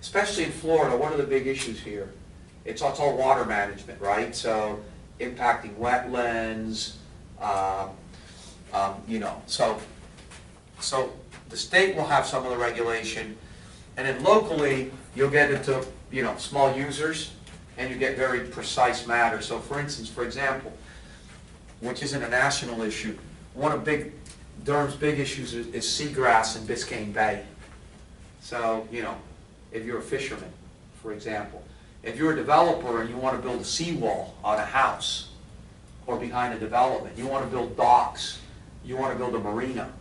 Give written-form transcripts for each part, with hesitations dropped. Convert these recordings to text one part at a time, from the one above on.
especially in Florida, one of the big issues here, it's all water management, right? So impacting wetlands, you know, so the state will have some of the regulation, and then locally, you'll get into, you know, small users, and you get very precise matters. So for instance, for example, which isn't a national issue, one of Durham's big issues is seagrass in Biscayne Bay. So, you know, if you're a fisherman, for example, if you're a developer and you want to build a seawall on a house or behind a development, you want to build docks, you want to build a marina,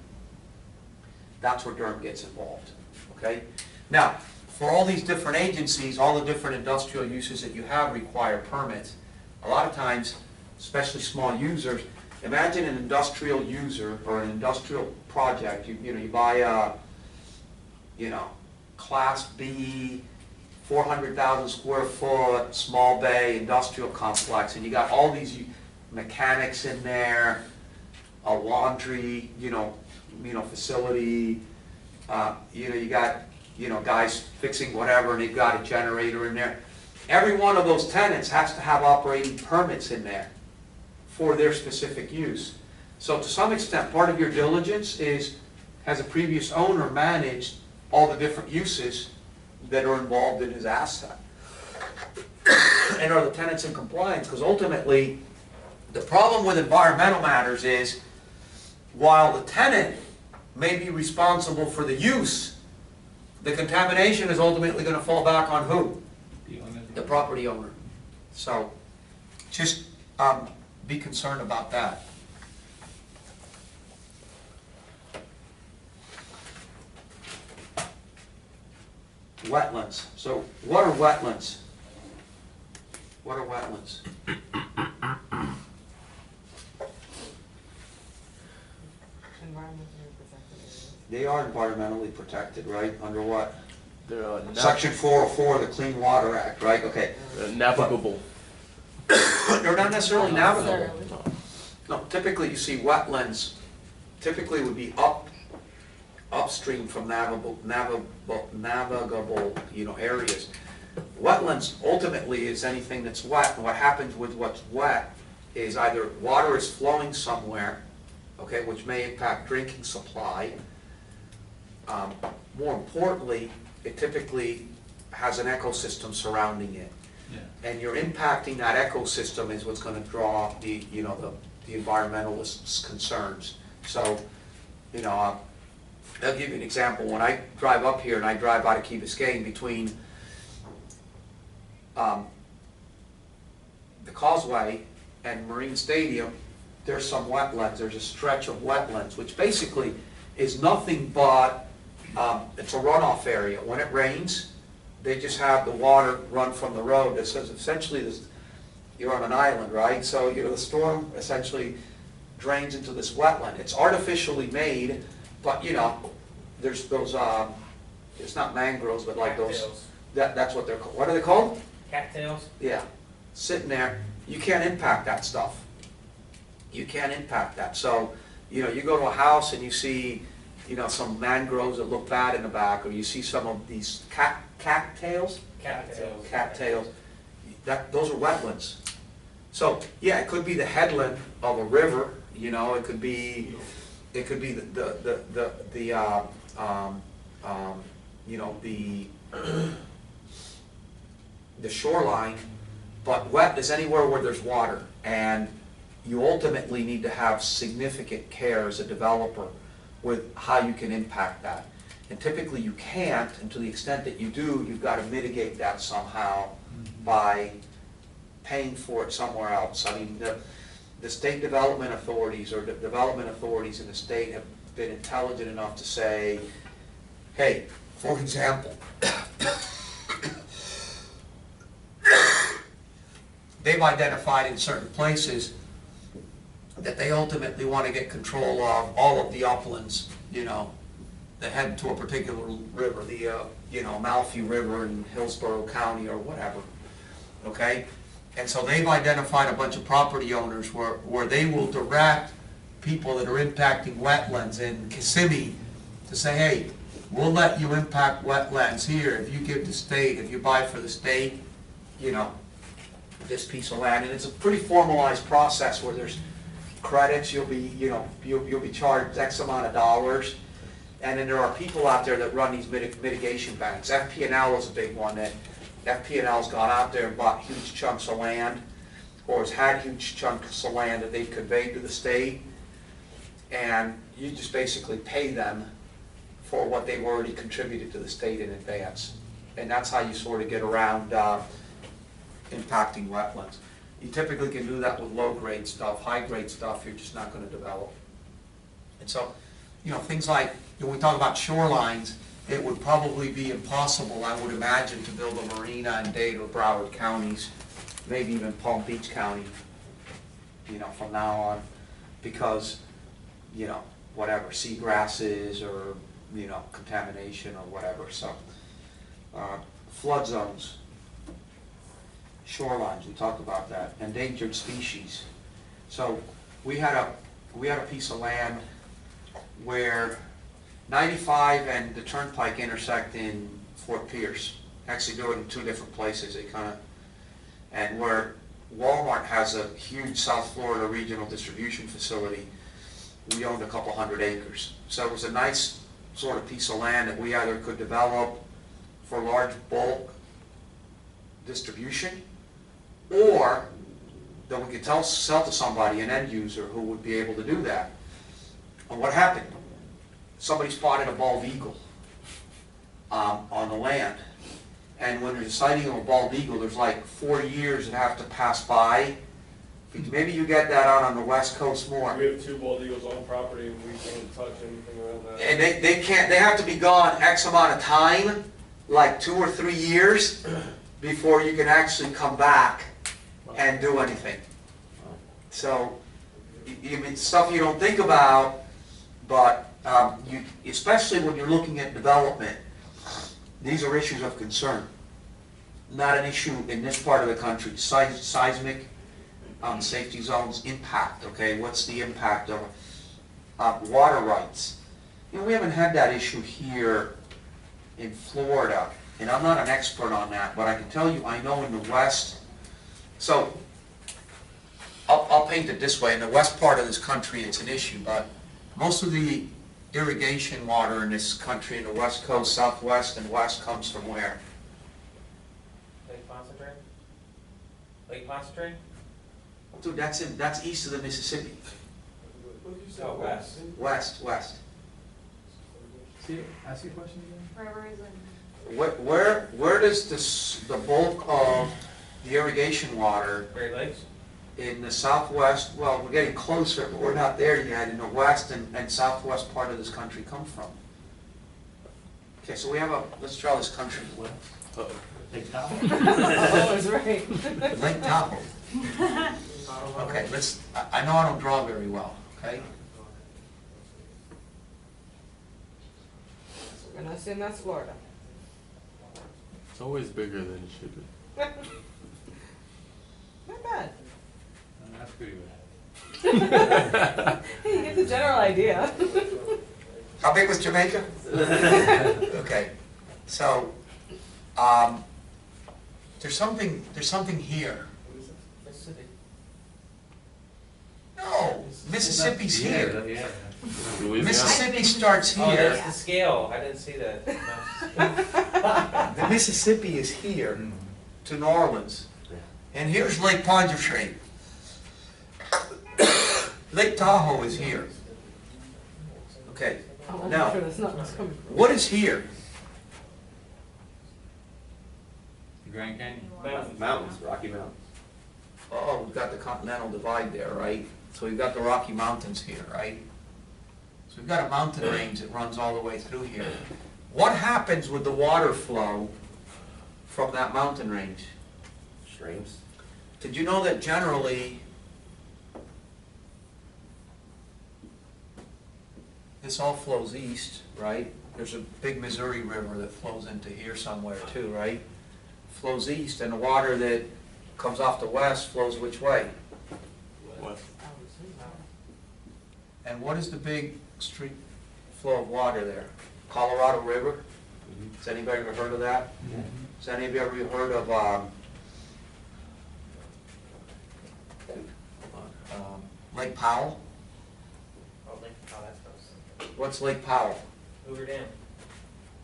that's where Durham gets involved, okay? Now, for all these different agencies, all the different industrial uses that you have require permits. A lot of times, especially small users, imagine an industrial user or an industrial project. You know, you buy a, you know, Class B, 400,000 square foot, small bay industrial complex, and you got all these mechanics in there, a laundry, you know, facility. You know, you got, you know, guys fixing whatever, and they've got a generator in there. Every one of those tenants has to have operating permits in there for their specific use. So to some extent, part of your diligence is, has a previous owner managed all the different uses that are involved in his asset? And are the tenants in compliance? Because ultimately, the problem with environmental matters is, while the tenant may be responsible for the use, the contamination is ultimately going to fall back on who? The property owner. So just be concerned about that. Wetlands. So what are wetlands? What are wetlands? They are environmentally protected, right? Under what? Section 404 of the Clean Water Act, right? Okay. Navigable. They're not necessarily navigable. No, typically you see wetlands, typically would be upstream from navigable, you know, areas. Wetlands ultimately is anything that's wet, and what happens with what's wet is either water is flowing somewhere, okay, which may impact drinking supply. More importantly, it typically has an ecosystem surrounding it. Yeah. And you're impacting that ecosystem is what's going to draw the, you know, the environmentalists' concerns. So, you know, I'll give you an example. When I drive up here and I drive out of Key Biscayne between the Causeway and Marine Stadium, there's some wetlands. There's a stretch of wetlands, which basically is nothing but, it's a runoff area. When it rains, they just have the water run from the road. This is essentially, you're on an island, right? So, you know, the storm essentially drains into this wetland. It's artificially made, but, you know, there's those, it's not mangroves, but like those, that's what they're called. What are they called? Cattails? Yeah. Sitting there, you can't impact that stuff. You can't impact that. So, you know, you go to a house and you see, you know, some mangroves that look bad in the back, or you see some of these cattails. Those are wetlands. So yeah, it could be the headland of a river. You know, it could be the you know, the shoreline. But wet is anywhere where there's water, and you ultimately need to have significant care as a developer with how you can impact that. And typically you can't, and to the extent that you do, you've got to mitigate that somehow by paying for it somewhere else. I mean, the state development authorities or the development authorities in the state have been intelligent enough to say, hey, for example, they've identified in certain places that they ultimately want to get control of all of the uplands, you know, that head to a particular river, the, you know, Amalfi River in Hillsborough County or whatever, okay? And so they've identified a bunch of property owners where they will direct people that are impacting wetlands in Kissimmee to say, hey, we'll let you impact wetlands here if you give the state, if you buy for the state, you know, this piece of land. And it's a pretty formalized process where there's credits, you'll be, you know, you'll be charged X amount of dollars. And then there are people out there that run these mitigation banks. FP&L is a big one. That FP&L's gone out there and bought huge chunks of land, or has had huge chunks of land that they've conveyed to the state. And you just basically pay them for what they've already contributed to the state in advance. And that's how you sort of get around impacting wetlands. You typically can do that with low-grade stuff. High-grade stuff, you're just not going to develop. And so, you know, things like, when we talk about shorelines, it would probably be impossible, I would imagine, to build a marina in Dade or Broward counties, maybe even Palm Beach County, you know, from now on, because, you know, whatever, seagrasses or, you know, contamination or whatever. So, flood zones, shorelines, we talked about that, endangered species. So we had a piece of land where 95 and the Turnpike intersect in Fort Pierce. Actually do it in two different places. They kind of, and where Walmart has a huge South Florida regional distribution facility, we owned a couple hundred acres. So it was a nice sort of piece of land that we either could develop for large bulk distribution, or that we could sell to somebody, an end user, who would be able to do that. And what happened? Somebody spotted a bald eagle on the land. And when there's a sighting of a bald eagle, there's like 4 years that have to pass by. Maybe you get that out on the West Coast more. We have 2 bald eagles on property and we can't touch anything around that. And they have to be gone X amount of time, like 2 or 3 years, before you can actually come back and do anything. So, it's stuff you don't think about, but especially when you're looking at development, these are issues of concern. Not an issue in this part of the country. Seismic safety zones impact, okay? What's the impact of water rights? You know, we haven't had that issue here in Florida, and I'm not an expert on that, but I can tell you I know in the West, so I'll paint it this way. In the west part of this country it's an issue, but most of the irrigation water in this country, in the West Coast, Southwest, and West, comes from where? Lake Pontchartrain? Lake Pontchartrain? Dude, that's east of the Mississippi. Oh, west. West. See, ask your question again? Where does the bulk of the irrigation water Great Lakes? in the southwest, well, we're getting closer, but we're not there yet, in the west and southwest part of this country come from? Okay, so we have let's draw this country. Lake Tahoe? Oh, that's right. Lake Tahoe. Okay, I know I don't draw very well, okay? We're gonna assume that's Florida. It's always bigger than it should be. Not bad. That's pretty bad. Hey, you get the general idea. How big was Jamaica? Okay, so there's something here. Mississippi. No, Mississippi's here. Yeah. Louisiana? Mississippi starts Oh, here. that's the scale. I didn't see that. The Mississippi is here to New Orleans, and here's Lake Pontchartrain. Lake Tahoe is here. Okay, I'm now, sure that's not what's coming from. what is here? Grand Canyon? Mountains, Rocky Mountains. Oh, we've got the Continental Divide there, right? So we've got the Rocky Mountains here, right? So we've got a mountain range that runs all the way through here. What happens with the water flow from that mountain range? Streams. Did you know that generally this all flows east, right? There's a big Missouri River that flows into here somewhere too, right? Flows east, and the water that comes off the west flows which way? West. And what is the big street flow of water there? Colorado River. Has anybody ever heard of that? Has any of you ever heard of Lake Powell? Oh, that's close. What's Lake Powell? Hoover Dam.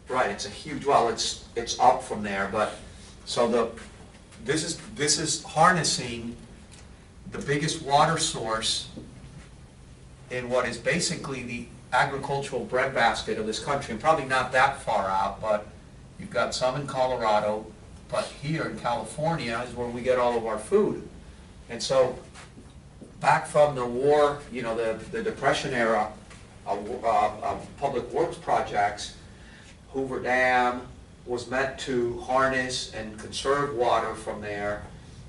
Right, it's a huge, well, it's up from there, but, so this is harnessing the biggest water source in what is basically the agricultural breadbasket of this country, and probably not that far out, but you've got some in Colorado, but here in California is where we get all of our food. And so, back from the war, you know, the Depression era, public works projects, Hoover Dam was meant to harness and conserve water from there,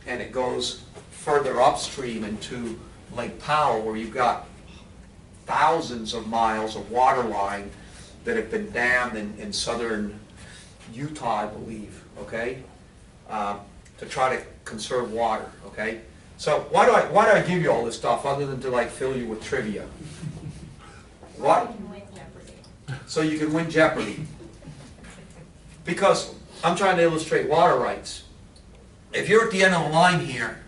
and it goes further upstream into Lake Powell, where you've got thousands of miles of water line that have been dammed in southern Utah, I believe, okay, to try to conserve water, okay? So why do I give you all this stuff other than to like fill you with trivia? What? So you can win Jeopardy. Because I'm trying to illustrate water rights. If you're at the end of the line here,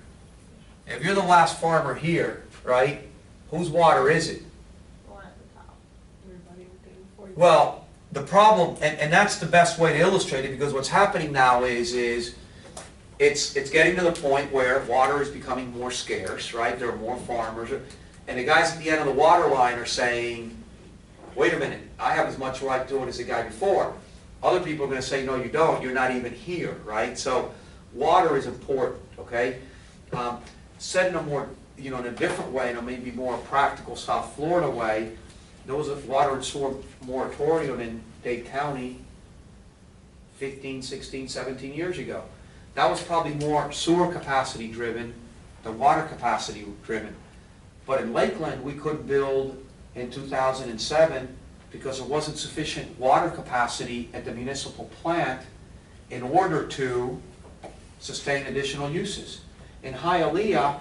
if you're the last farmer here, right, whose water is it? Everybody would do before you. Well, the problem, and that's the best way to illustrate it, because what's happening now is it's getting to the point where water is becoming more scarce, right? There are more farmers, and the guys at the end of the water line are saying, wait a minute, I have as much right to it as the guy before. Other people are going to say, no, you don't, you're not even here, right? So water is important, okay? Said in a more, you know, in a different way, in a maybe more practical South Florida way, there was a water and sewer moratorium in Dade County 15, 16, 17 years ago. That was probably more sewer capacity driven than water capacity driven. But in Lakeland, we couldn't build in 2007 because there wasn't sufficient water capacity at the municipal plant in order to sustain additional uses. In Hialeah,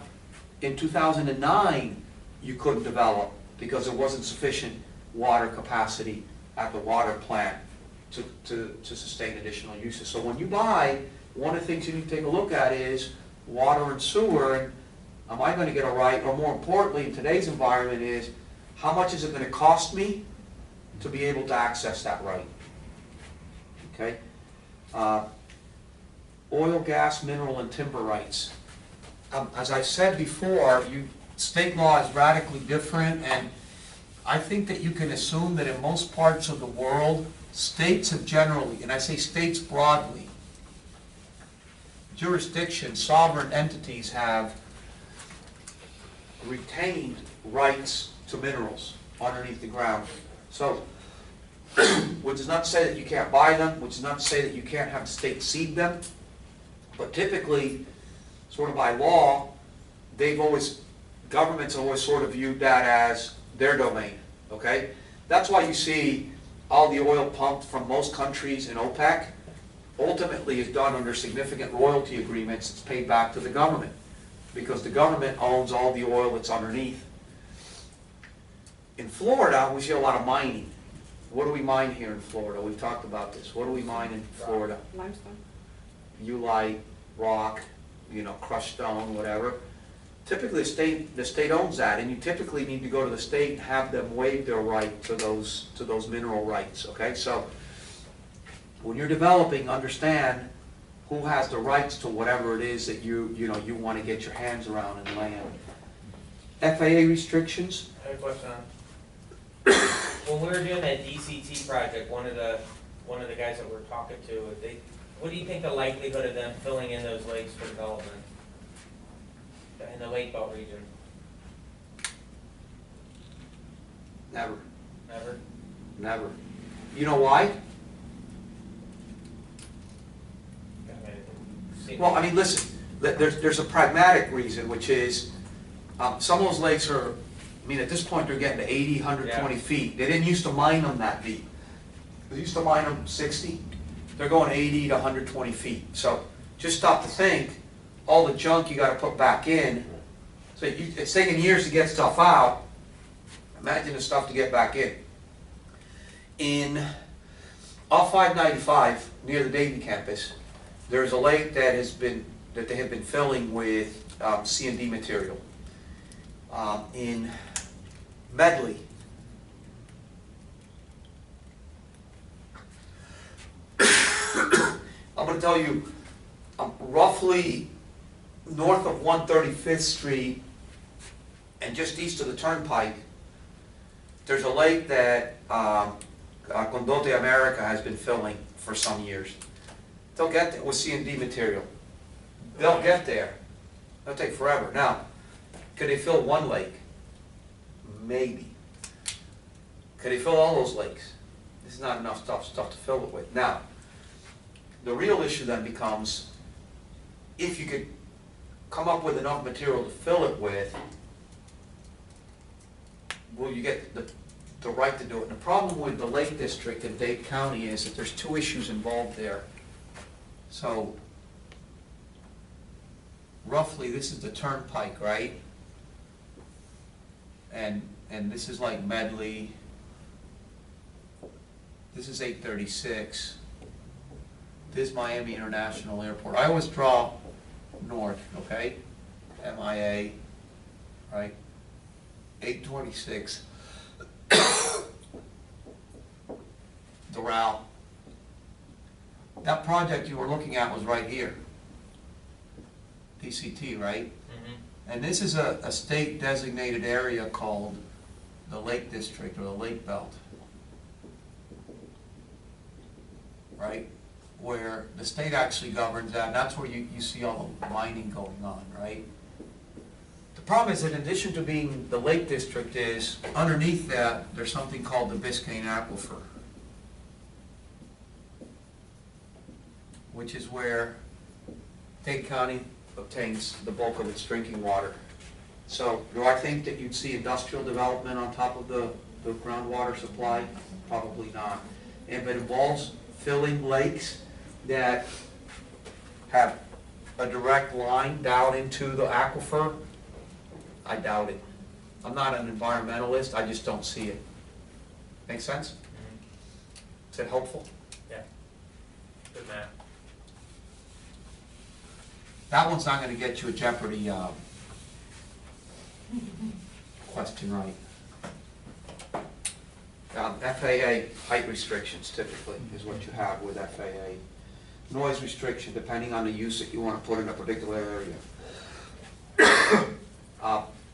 in 2009, you couldn't develop because there wasn't sufficient water capacity at the water plant to sustain additional uses. So when you buy, one of the things you need to take a look at is water and sewer, and am I going to get a right, or more importantly in today's environment is, how much is it going to cost me to be able to access that right? Okay? Oil, gas, mineral, and timber rights. As I said before, state law is radically different, and I think that you can assume that in most parts of the world, states have generally, and I say states broadly, jurisdictions, sovereign entities have retained rights to minerals underneath the ground. So, which does not say that you can't buy them, which does not say that you can't have the state seed them, but typically, sort of by law, governments have always sort of viewed that as their domain, okay? That's why you see all the oil pumped from most countries in OPEC ultimately is done under significant royalty agreements that's paid back to the government, because the government owns all the oil that's underneath. In Florida, we see a lot of mining. What do we mine here in Florida? We've talked about this. What do we mine in Florida? Limestone. Ulite, rock, you know, crushed stone, whatever. Typically, the state owns that, and you typically need to go to the state and have them waive their right to those mineral rights. Okay, so when you're developing, understand who has the rights to whatever it is that you want to get your hands around in land. FAA restrictions. I have a question on. When we were doing that DCT project, one of the guys that we're talking to, what do you think the likelihood of them filling in those lakes for development in the Lake Belt region? Never. Never? Never. You know why? Well, I mean, listen, there's a pragmatic reason, which is some of those lakes are, I mean, at this point they're getting to 80, 120 feet. They didn't used to mine them that deep. They used to mine them 60. They're going 80 to 120 feet. So just stop to think, all the junk you got to put back in. So it's taking years to get stuff out. Imagine the stuff to get back in. In off 595, near the Navy campus, there's a lake that they have been filling with C&D material. In Medley, I'm going to tell you, roughly north of 135th Street and just east of the Turnpike, there's a lake that Condotte America has been filling for some years. They'll get there with C&D material. They'll get there. It'll take forever. Now, could they fill one lake? Maybe. Could they fill all those lakes? There's not enough stuff to fill it with. Now, the real issue then becomes, if you could come up with enough material to fill it with, will you get the right to do it? And the problem with the Lake District in Dade County is that there's two issues involved there. So, roughly, this is the Turnpike, right? And this is like Medley. This is 836. This is Miami International Airport. I alwa's draw north, okay? MIA, right? 826. Doral. That project you were looking at was right here. DCT, right? And this is a state designated area called the Lake District or the Lake Belt. Right? Where the state actually governs that, and that's where you see all the mining going on, right? The problem is that in addition to being the Lake District is, underneath that, there's something called the Biscayne Aquifer, which is where Dade County obtains the bulk of its drinking water. So, do I think that you'd see industrial development on top of the groundwater supply? Probably not. If it involves filling lakes that have a direct line down into the aquifer, I doubt it. I'm not an environmentalist, I just don't see it. Make sense? Is that helpful? Yeah. Good map. That one's not going to get you a Jeopardy question right. FAA height restrictions typically is what you have with FAA. Noise restriction depending on the use that you want to put in a particular area.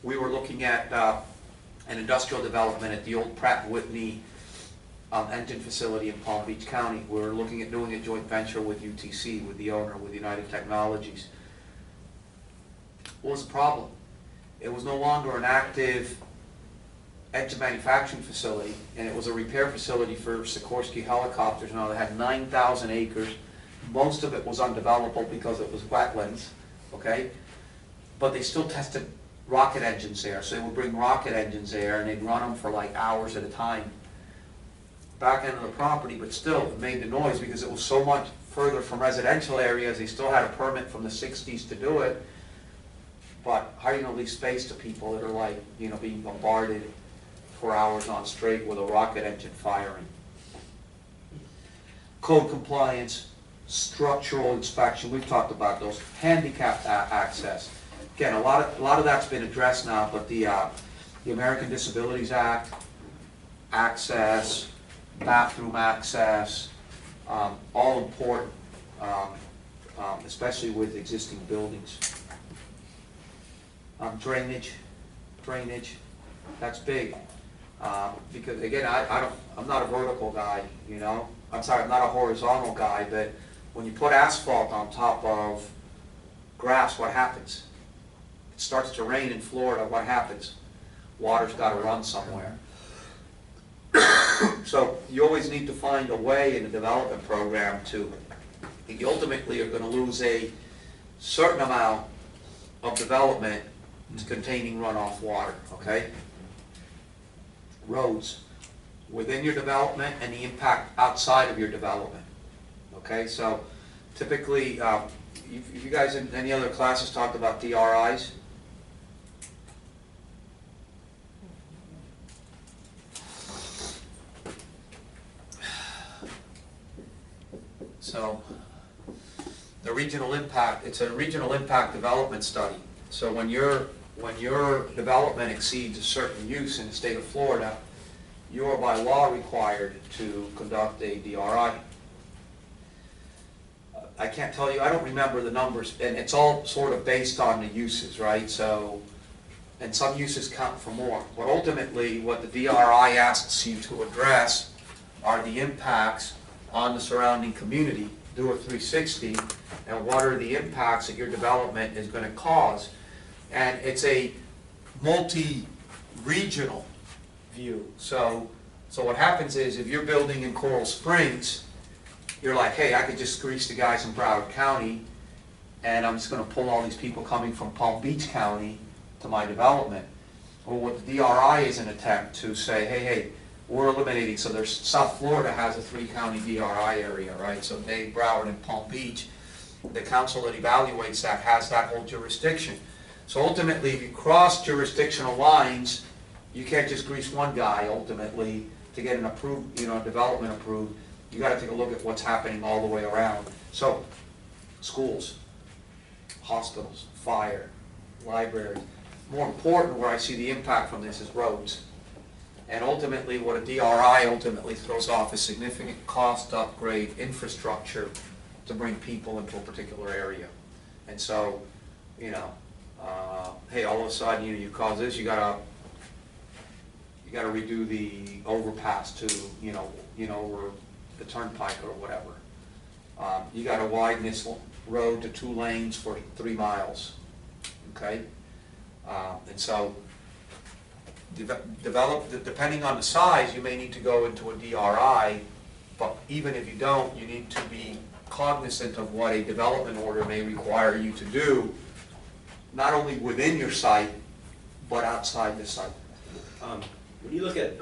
We were looking at an industrial development at the old Pratt & Whitney engine facility in Palm Beach County. We were looking at doing a joint venture with UTC, with the owner, with United Technologies. What was the problem? It was no longer an active engine manufacturing facility, and it was a repair facility for Sikorsky helicopters. Now, they had 9,000 acres. Most of it was undevelopable because it was wetlands, okay? But they still tested rocket engines there, so they would bring rocket engines there, and they'd run them for like hours at a time. Back end of the property, but still, it made the noise because it was so much further from residential areas. They still had a permit from the 60s to do it. But how are you going to leave space to people that are like, you know, being bombarded for hours on straight with a rocket engine firing? Code compliance, structural inspection, we've talked about those. Handicap access. Again, a lot of that's been addressed now, but the American Disabilities Act, access, bathroom access, all important, especially with existing buildings. Drainage, that's big. Because again, I'm not a vertical guy, you know. I'm sorry, I'm not a horizontal guy, but when you put asphalt on top of grass, what happens? It starts to rain in Florida, what happens? Water's got to run somewhere. So you always need to find a way in the development program to, you ultimately are going to lose a certain amount of development containing runoff water, okay? Roads, within your development and the impact outside of your development, okay? So typically, if you guys in any other classes talked about DRIs? So, the regional impact, it's a regional impact development study. So when your development exceeds a certain use in the state of Florida, you are by law required to conduct a DRI. I can't tell you, I don't remember the numbers, and it's all sort of based on the uses, right? So, and some uses count for more. But ultimately, what the DRI asks you to address are the impacts on the surrounding community. Do a 360, and what are the impacts that your development is going to cause. And it's a multi-regional view. So what happens is, if you're building in Coral Springs, you're like, hey, I could just grease the guys in Broward County, and I'm just going to pull all these people coming from Palm Beach County to my development. Well, what the DRI is an attempt to say, hey, we're eliminating, so there's, South Florida has a 3-county DRI area, right? So Dade, Broward, and Palm Beach, the council that evaluates that has that whole jurisdiction. So ultimately, if you cross jurisdictional lines, you can't just grease one guy ultimately to get an approved, development approved. You got to take a look at what's happening all the way around. So, schools, hospitals, fire, libraries. More important, where I see the impact from this is roads. And ultimately, what a DRI ultimately throws off is significant cost to upgrade infrastructure to bring people into a particular area. And so, hey, all of a sudden, you cause this, you gotta redo the overpass to, or the turnpike or whatever. You gotta widen this road to 2 lanes for 3 miles, okay? And so, depending on the size, you may need to go into a DRI, but even if you don't, you need to be cognizant of what a development order may require you to do, not only within your site, but outside the site. When you look at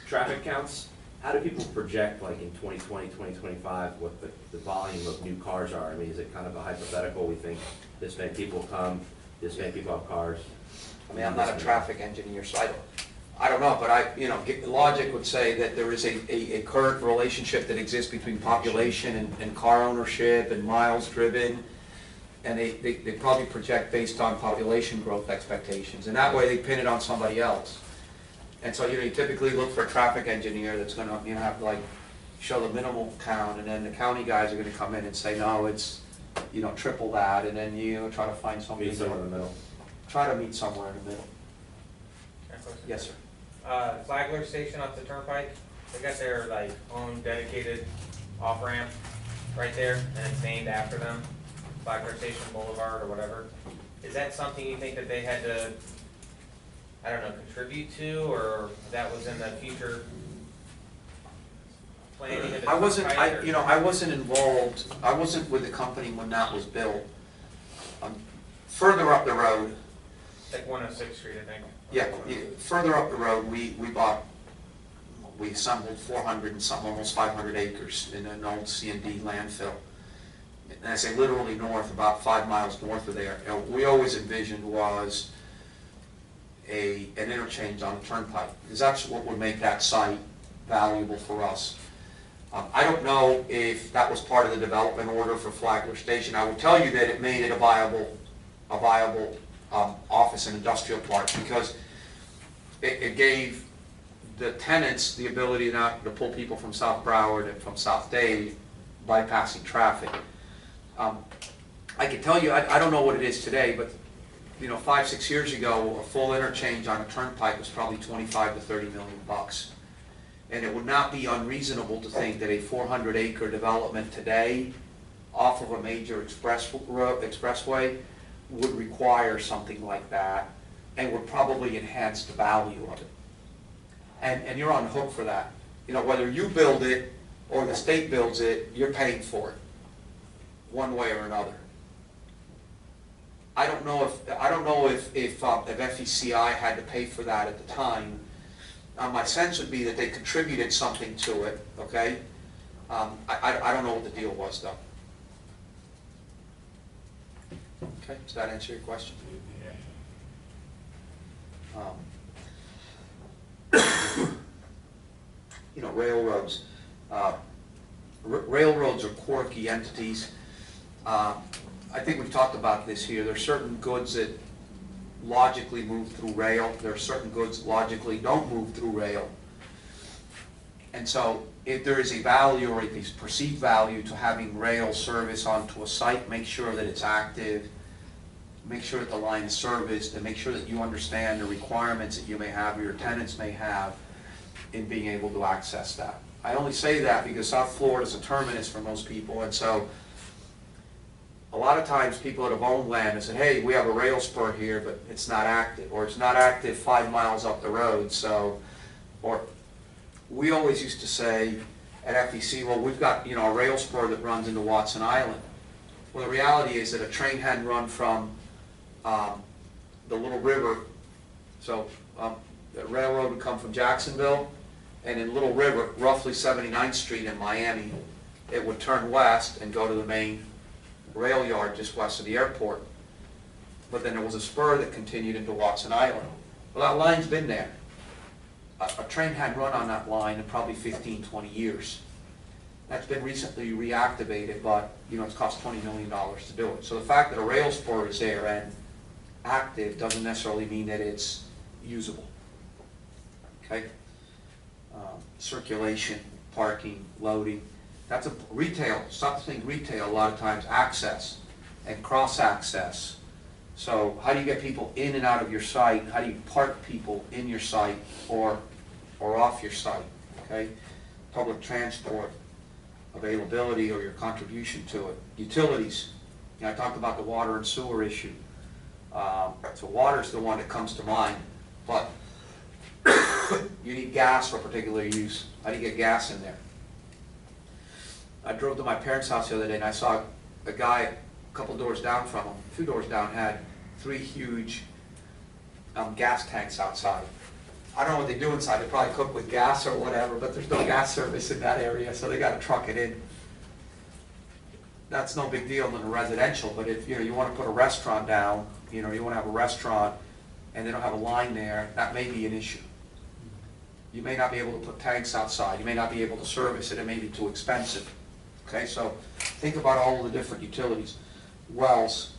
traffic counts, how do people project, like in 2020, 2025, what the volume of new cars are? I mean, is it kind of a hypothetical? We think this many people come, this many people have cars. I mean, I'm not a traffic engineer, so I don't know, but logic would say that there is a current relationship that exists between population and car ownership and miles driven, and they probably project based on population growth expectations, and that way they pin it on somebody else. And so, you typically look for a traffic engineer that's going to, have to, show the minimal count, and then the county guys are going to come in and say, no, it's, triple that, and then you try to find somebody. Meet somewhere in the middle. Try to meet somewhere in the middle. Yes, sir. Flagler Station off the Turnpike, they got their own dedicated off-ramp right there, and it's named after them, Flagler Station Boulevard or whatever. Is that something you think that they had to, I don't know, contribute to, or that was in the future planning of the I wasn't involved, I wasn't with the company when that was built. Further up the road, Like 106th Street, I think. yeah, further up the road, we assembled 400 and some, almost 500 acres in an old C&D landfill. And I say literally north, about 5 miles north of there. We always envisioned was an interchange on the turnpike, because that's what would make that site valuable for us. I don't know if that was part of the development order for Flagler Station. I would tell you that it made it a viable office and industrial park, because it gave the tenants the ability not to pull people from South Broward and from South Dade, bypassing traffic. I can tell you, I don't know what it is today, but 5, 6 years ago, a full interchange on a turnpike was probably 25 to 30 million bucks. And it would not be unreasonable to think that a 400-acre development today off of a major expressway would require something like that, and would probably enhance the value of it. And you're on the hook for that. Whether you build it or the state builds it, you're paying for it, one way or another. I don't know if FECI had to pay for that at the time. My sense would be that they contributed something to it. Okay, I don't know what the deal was though. Okay, does that answer your question? Railroads. railroads are quirky entities. I think we've talked about this here. There are certain goods that logically move through rail. There are certain goods logically don't move through rail. And so if there is a value or a perceived value to having rail service onto a site, make sure that it's active, make sure that the line is serviced, and make sure that you understand the requirements that you may have or your tenants may have in being able to access that. I only say that because South Florida is a terminus for most people, and so a lot of times people that have owned land have said, hey, we have a rail spur here, but it's not active, or it's not active 5 miles up the road, so, or we always used to say at FEC, well, we've got, you know, a rail spur that runs into Watson Island. Well, the reality is that a train hadn't run from the Little River, so the railroad would come from Jacksonville, and in Little River, roughly 79th Street in Miami, it would turn west and go to the main rail yard just west of the airport. But then there was a spur that continued into Watson Island. Well, that line's been there. A train hadn't run on that line in probably 15, 20 years. That's been recently reactivated, but you know, it's cost $20 million to do it. So the fact that a rail spur is there and active doesn't necessarily mean that it's usable. Okay? Circulation, parking, loading. That's a retail, stop to think retail, a lot of times access and cross-access. So how do you get people in and out of your site? How do you park people in your site or off your site? Okay? Public transport, availability or your contribution to it. Utilities. You know, I talked about the water and sewer issue. So water is the one that comes to mind, but you need gas for particular use. How do you get gas in there? I drove to my parents' house the other day and I saw a guy a couple doors down from him, a few doors down, had 3 huge gas tanks outside. I don't know what they do inside. They probably cook with gas or whatever, but there's no gas service in that area, so they got to truck it in. That's no big deal in a residential, but if you want to put a restaurant down, you want to have a restaurant and they don't have a line there, that may be an issue. You may not be able to put tanks outside. You may not be able to service it. It may be too expensive. Okay, so think about all the different utilities. Wells,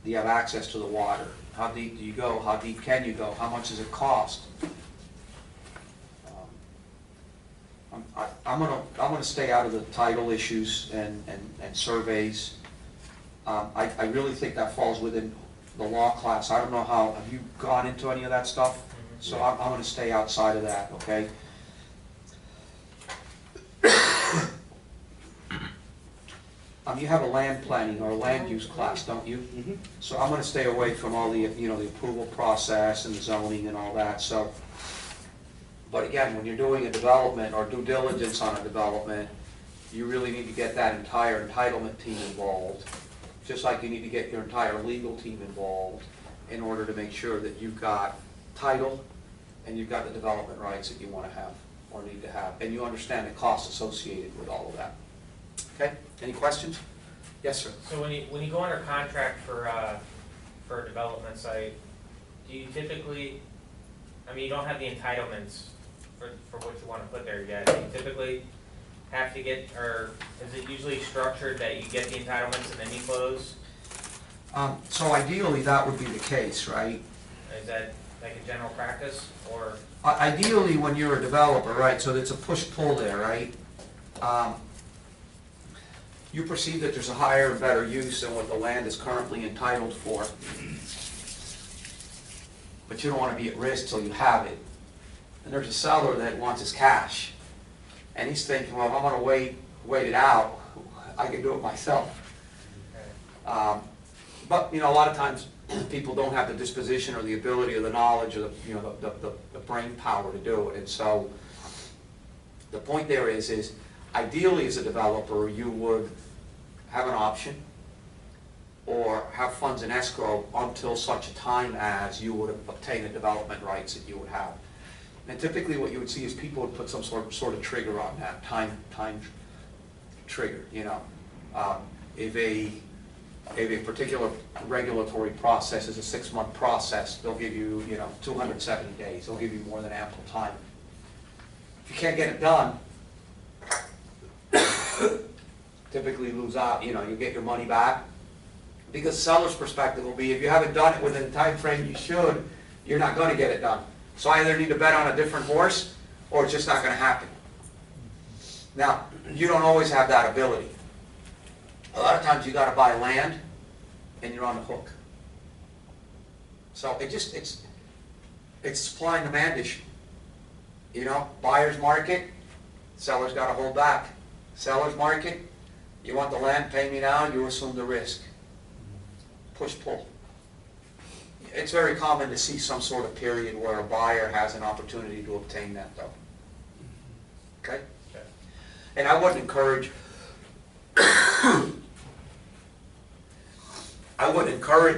do you have access to the water? How deep do you go? How deep can you go? How much does it cost? I'm gonna stay out of the title issues and surveys. I really think that falls within the law class. I don't know how, have you gone into any of that stuff? So I'm gonna stay outside of that, okay? You have a land planning or a land use class, don't you? Mm-hmm. So I'm gonna stay away from all the, the approval process and the zoning and all that, so. But again, when you're doing a development or due diligence on a development, you really need to get that entire entitlement team involved, just like you need to get your entire legal team involved in order to make sure that you've got title and you've got the development rights that you want to have or need to have, and you understand the costs associated with all of that. Okay, any questions? Yes, sir. So when you go under contract for a development site, do you typically, I mean, you don't have the entitlements for what you want to put there yet. Do you typically have to get, or is it usually structured that you get the entitlements and then you close? So ideally, that would be the case, right? Is that like a general practice, or? Ideally, when you're a developer, right, so it's a push-pull there, right? You perceive that there's a higher and better use than what the land is currently entitled for. But you don't want to be at risk till you have it. And there's a seller that wants his cash. And he's thinking, well, if I'm going to wait it out, I can do it myself. But, a lot of times people don't have the disposition or the ability or the knowledge or the brain power to do it. And so the point there is ideally as a developer, you would have an option or have funds in escrow until such a time as you would obtain the development rights that you would have. And typically what you would see is people would put some sort of trigger on that, time trigger, If a particular regulatory process is a 6-month process, they'll give you, 270 days. They'll give you more than ample time. If you can't get it done, typically lose out, you get your money back. Because seller's perspective will be, if you haven't done it within the time frame you should, you're not gonna get it done. So I either need to bet on a different horse, or it's just not gonna happen. Now, you don't always have that ability. A lot of times you gotta buy land, and you're on the hook. So it's a supply and demand issue. Buyer's market, seller's gotta hold back. Seller's market, you want the land, pay me now, you assume the risk. Push-pull. It's very common to see some sort of period where a buyer has an opportunity to obtain that though. Okay? Okay. And I wouldn't encourage,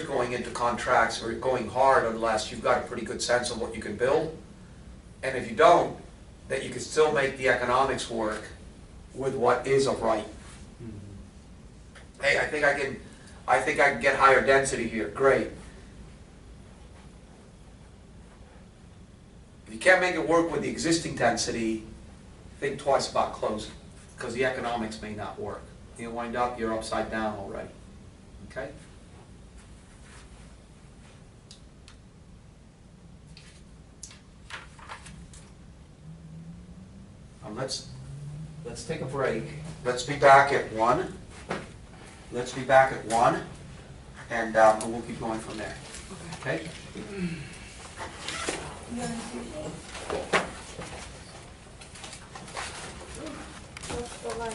going into contracts or going hard unless you've got a pretty good sense of what you can build. And if you don't, that you can still make the economics work with what is a right. Hey, I think I can get higher density here, great. If you can't make it work with the existing density, think twice about closing, because the economics may not work. You wind up, you're upside down already, okay? Let's take a break. Let's be back at 1. Let's be back at 1, and we'll keep going from there. Okay? What's for lunch?